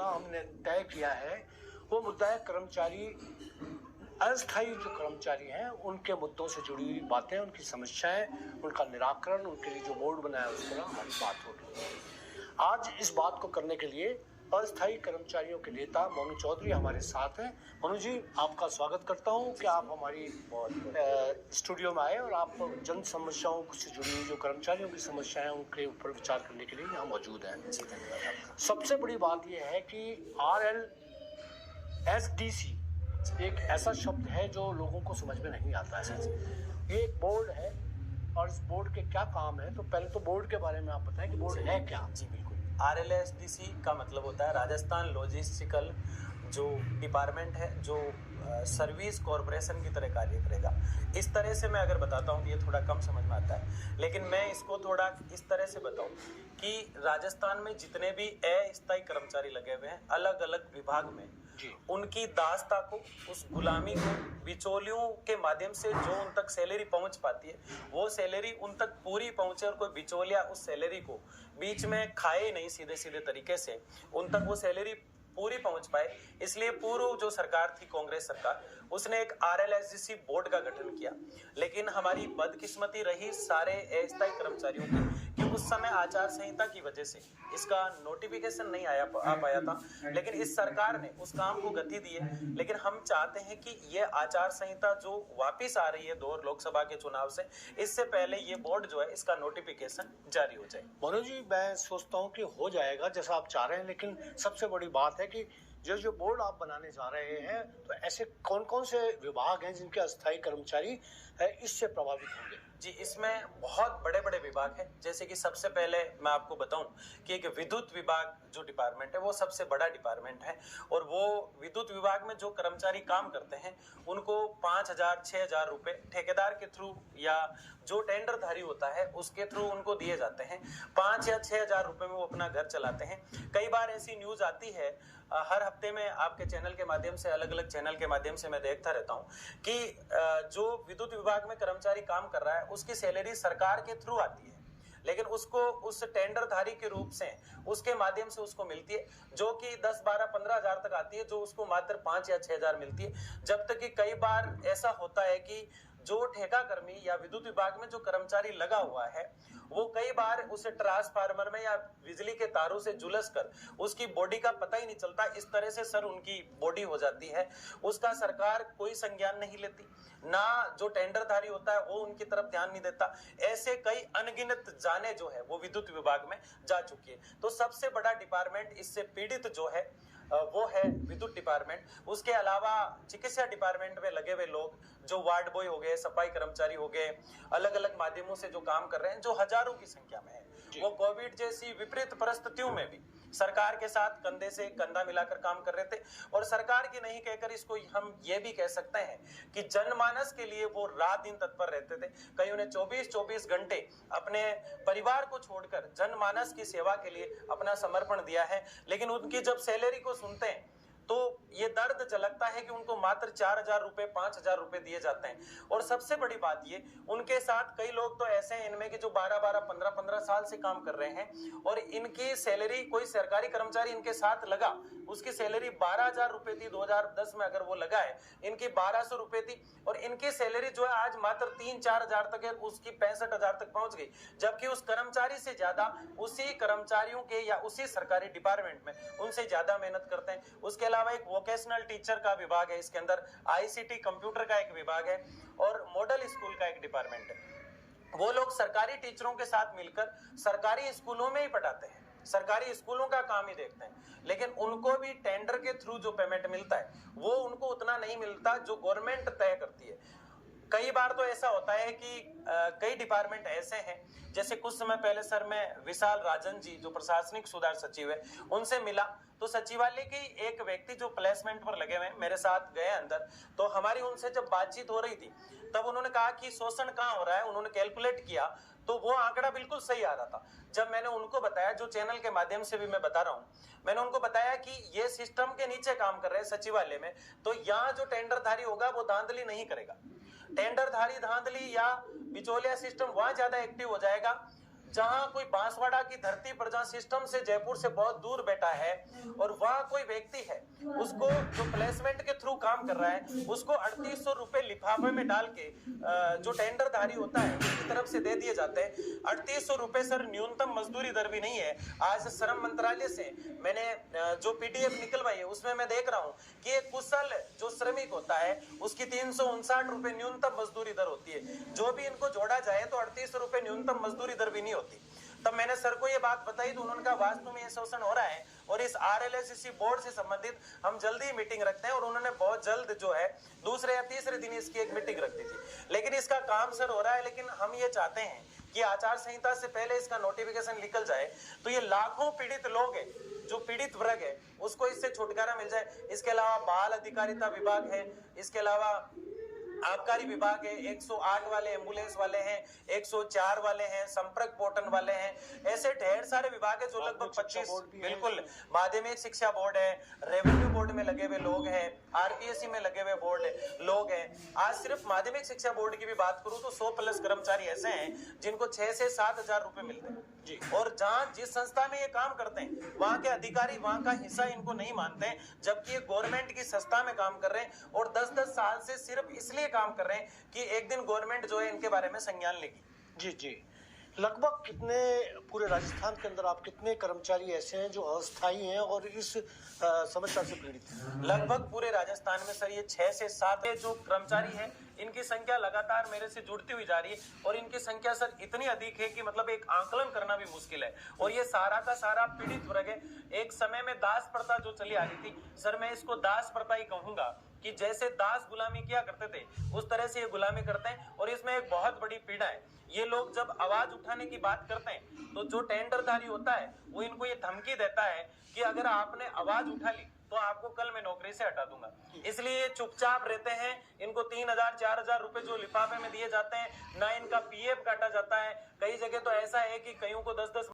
हमने तय किया है वो मुद्दा है कर्मचारी, अस्थायी जो कर्मचारी हैं उनके मुद्दों से जुड़ी हुई बातें, उनकी समस्याएं, उनका निराकरण, उनके लिए जो बोर्ड बनाया उस पर हमारी बात हो रही है। आज इस बात को करने के लिए अस्थायी कर्मचारियों के नेता मोनू चौधरी हमारे साथ हैं। मोनू जी, आपका स्वागत करता हूं कि आप हमारी स्टूडियो में आए और आप जन समस्याओं से जुड़ी हुई जो कर्मचारियों की समस्याएं उनके ऊपर विचार करने के लिए यहाँ मौजूद हैं। सबसे बड़ी बात यह है कि RLSDC एक ऐसा शब्द है जो लोगों को समझ में नहीं आता है। ये एक बोर्ड है और इस बोर्ड के क्या काम है, तो पहले तो बोर्ड के बारे में आप बताएं कि बोर्ड है क्या। जी बिल्कुल। RLSDC का मतलब होता है राजस्थान लॉजिस्टिकल जो डिपार्टमेंट है, जो सर्विस कॉरपोरेशन की तरह कार्य करेगा। इस तरह से मैं अगर बताता हूँ तो ये थोड़ा कम समझ में आता है, लेकिन मैं इसको थोड़ा इस तरह से बताऊँ कि राजस्थान में जितने भी अस्थायी कर्मचारी लगे हुए हैं अलग अलग विभाग में, उनकी दास्ता को, उस गुलामी को बिचौलियों के माध्यम से जो उन तक सैलरी पहुंच पाती है वो सैलरी उन तक पूरी पहुंचे और कोई बिचौलिया उस सैलरी को बीच में खाए नहीं सीधे सीधे तरीके से, उन तक वो सैलरी पूरी पहुंच पाए। इसलिए पूर्व जो सरकार थी, कांग्रेस सरकार, उसने एक RLSDC बोर्ड का गठन किया। लेकिन हमारी बदकिस्मती रही सारे अस्थायी कर्मचारियों की कि उस समय आचार संहिता की वजह से इसका नोटिफिकेशन नहीं आ पाया था। लेकिन इस सरकार ने उस काम को गति दी है। लेकिन हम चाहते हैं कि ये आचार संहिता जो वापिस आ रही है 2 लोकसभा के चुनाव से, इससे पहले ये बोर्ड जो है इसका नोटिफिकेशन जारी हो जाए। मनोज जी, मैं सोचता हूँ कि हो जाएगा जैसा आप चाह रहे हैं, लेकिन सबसे बड़ी बात है कि जो बोर्ड आप बनाने जा रहे हैं तो ऐसे कौन कौन से विभाग हैं जिनके अस्थायी कर्मचारी इससे प्रभावित होंगे। जी, इसमें बहुत बड़े बड़े विभाग हैं। जैसे कि सबसे पहले मैं आपको बताऊं कि एक विद्युत विभाग जो डिपार्टमेंट है वो सबसे बड़ा डिपार्टमेंट है, और वो विद्युत विभाग में जो कर्मचारी काम करते हैं उनको 5,000-6,000 रुपए ठेकेदार के थ्रू या जो टेंडरधारी होता है उसके थ्रू उनको दिए जाते हैं। 5 या 6,000 रुपए में वो अपना घर चलाते हैं। कई बार ऐसी न्यूज आती है, हर हफ्ते में आपके चैनल के माध्यम से, अलग अलग चैनल के माध्यम से मैं देखता रहता हूँ कि जो विद्युत विभाग में कर्मचारी काम कर रहा है उसकी सैलरी सरकार के थ्रू आती है, लेकिन उसको उस टेंडरधारी के रूप से उसके माध्यम से उसको मिलती है, जो कि 10, 12, 15 हजार तक आती है, जो उसको मात्र 5 या 6,000 मिलती है। जब तक कि कई बार ऐसा होता है कि जो ठेका कर्मी या विद्युत विभाग में जो कर्मचारी लगा हुआ है वो कई बार उसे ट्रांसफार्मर में या बिजली के तारों से झुलस कर उसकी बॉडी का पता ही नहीं चलता, इस तरह से सर उनकी बॉडी हो जाती है। उसका सरकार कोई संज्ञान नहीं लेती, ना जो टेंडरधारी होता है वो उनकी तरफ ध्यान नहीं देता। ऐसे कई अनगिनत जाने जो है वो विद्युत विभाग में जा चुकी है। तो सबसे बड़ा डिपार्टमेंट इससे पीड़ित जो है वो है विद्युत डिपार्टमेंट। उसके अलावा चिकित्सा डिपार्टमेंट में लगे हुए लोग, जो वार्ड बॉय हो गए, सफाई कर्मचारी हो गए, अलग अलग माध्यमों से जो काम कर रहे हैं, जो हजारों की संख्या में है, वो कोविड जैसी विपरीत परिस्थितियों में भी सरकार के साथ कंधे से कंधा मिलाकर काम कर रहे थे। और सरकार की नहीं कहकर इसको हम ये भी कह सकते हैं कि जनमानस के लिए वो रात दिन तत्पर रहते थे। कई उन्हें 24-24 घंटे अपने परिवार को छोड़कर जनमानस की सेवा के लिए अपना समर्पण दिया है। लेकिन उनकी जब सैलरी को सुनते हैं तो ये दर्द झलकता है कि उनको मात्र 4,000 रुपए, 5,000 रुपए दिए जाते हैं। और सबसे बड़ी बात ये, उनके साथ कई लोग तो ऐसे हैं इनमें कि जो 12-12, 15-15 साल से काम कर रहे हैं और इनकी सैलरी, कोई सरकारी कर्मचारी इनके साथ लगा, उसकी सैलरी 12,000 रुपए थी 2010 में, अगर वो लगा है, इनकी 1,200 रुपए थी, और इनकी सैलरी जो है आज मात्र 3-4 हजार तक है, उसकी 65,000 तक पहुंच गई। जबकि उस कर्मचारी से ज्यादा उसी कर्मचारियों के या उसी सरकारी डिपार्टमेंट में उनसे ज्यादा मेहनत करते हैं। उसके अलावा एक वोकेशनल टीचर का विभाग है, इसके अंदर ICT कंप्यूटर का एक विभाग है और मॉडल स्कूल का एक डिपार्टमेंट है। वो लोग सरकारी टीचरों के साथ मिलकर सरकारी स्कूलों में ही पढ़ाते हैं, सरकारी स्कूलों का काम ही देखते हैं। लेकिन उनको भी टेंडर के थ्रू जो पेमेंट मिलता है वो उनको उतना नहीं मिलता जो गवर्नमेंट तय करती है। कई बार तो ऐसा होता है कि कई डिपार्टमेंट ऐसे हैं, जैसे कुछ समय पहले सर मैं विशाल राजन जी जो प्रशासनिक सुधार सचिव है उनसे मिला, तो सचिवालय के एक व्यक्ति जो प्लेसमेंट पर लगे हुए मेरे साथ गए अंदर, तो हमारी उनसे जब बातचीत हो रही थी तब उन्होंने कहा कि शोषण कहाँ हो रहा है। उन्होंने कैलकुलेट किया तो वो आंकड़ा बिल्कुल सही आ रहा था। जब मैंने उनको बताया, जो चैनल के माध्यम से भी मैं बता रहा हूँ, मैंने उनको बताया कि ये सिस्टम के नीचे काम कर रहे हैं सचिवालय में, तो यहाँ जो टेंडरधारी होगा वो धांधली नहीं करेगा। टेंडरधारी धांधली या बिचौलिया सिस्टम वहां ज्यादा एक्टिव हो जाएगा जहां कोई बांसवाड़ा की धरती पर, जहां सिस्टम से जयपुर से बहुत दूर बैठा है, और वहां कोई व्यक्ति है, उसको जो प्लेसमेंट के थ्रू काम कर रहा है, उसको 3800 रुपए लिफाफे में डाल के जो टेंडरधारी होता है उसकी तरफ से दे दिए जाते हैं। 3800 रुपए सर न्यूनतम मजदूरी दर भी नहीं है। आज श्रम मंत्रालय से मैंने जो पीडीएफ निकलवाई है उसमें मैं देख रहा हूँ कि एक कुशल जो श्रमिक होता है उसकी 359 रुपए न्यूनतम मजदूरी दर होती है। जो भी इनको जोड़ा जाए तो 3800 रुपए न्यूनतम मजदूरी दर भी नहीं होती। तब मैंने सर को ये बात बताई तो उन्होंने कहा वास्तव में ये शोषण हो रहा है और इस आरएलएससी बोर्ड से संबंधित हम जल्दी ही मीटिंग रखते हैं, और उन्होंने बहुत जल्द जो है दूसरे या तीसरे दिन इसकी एक मीटिंग रख दी थी। लेकिन इसका काम सर हो रहा है, लेकिन हम ये चाहते हैं कि आचार संहिता से पहले इसका नोटिफिकेशन निकल जाए तो ये लाखों पीड़ित लोग हैं, जो पीड़ित वर्ग है, उसको इससे छुटकारा मिल जाए। इसके अलावा बाल अधिकारिता विभाग है, इसके अलावा आबकारी विभाग है, 108 वाले एम्बुलेंस वाले हैं, 104 वाले हैं, संपर्क पोर्टल वाले हैं, ऐसे ढेर सारे विभाग है जो लगभग 25, बिल्कुल, माध्यमिक शिक्षा बोर्ड है, रेवेन्यू बोर्ड में लगे हुए लोग हैं, आरपीएससी में लगे हुए बोर्ड लोग हैं। आज सिर्फ माध्यमिक शिक्षा बोर्ड की भी बात करूं तो 100+ कर्मचारी ऐसे हैं जिनको 6 से 7 हजार रुपए मिलते हैं जी। और जहां जिस संस्था में ये काम करते हैं वहां के अधिकारी वहां का हिस्सा इनको नहीं मानते हैं, जबकि ये गवर्नमेंट की संस्था में काम कर रहे हैं और 10-10 साल से सिर्फ इसलिए काम कर रहे हैं कि एक दिन गवर्नमेंट जो है इनके बारे में संज्ञान लेगी। जी जी। लगभग कितने पूरे राजस्थान के अंदर आप कितने कर्मचारी ऐसे हैं जो अस्थायी हैं और इस समस्या से पीड़ित हैं? लगभग पूरे राजस्थान में सर ये 6 से 7 जो कर्मचारी हैं, इनकी संख्या लगातार मेरे से जुड़ती हुई जा रही है और इनकी संख्या सर इतनी अधिक है कि मतलब एक आंकलन करना भी मुश्किल है। और ये सारा का सारा पीड़ित वर्ग है। एक समय में दास प्रथा जो चली आ रही थी सर, मैं इसको दास प्रथा ही कहूंगा कि जैसे दास गुलामी किया करते थे उस तरह से ये गुलामी करते हैं। और इसमें एक बहुत बड़ी पीड़ा है, ये लोग जब आवाज उठाने की बात करते हैं तो जो टेंडरधारी होता है वो इनको ये धमकी देता है कि अगर आपने आवाज उठा ली तो आपको कल मैं नौकरी से हटा दूंगा। इसलिए ये चुपचाप रहते हैं। इनको 3000-4000 रुपए जो लिफाफे में दिए जाते हैं, ना इनका पीएफ काटा जाता है। कई जगह तो ऐसा है कि कईयों को 10-10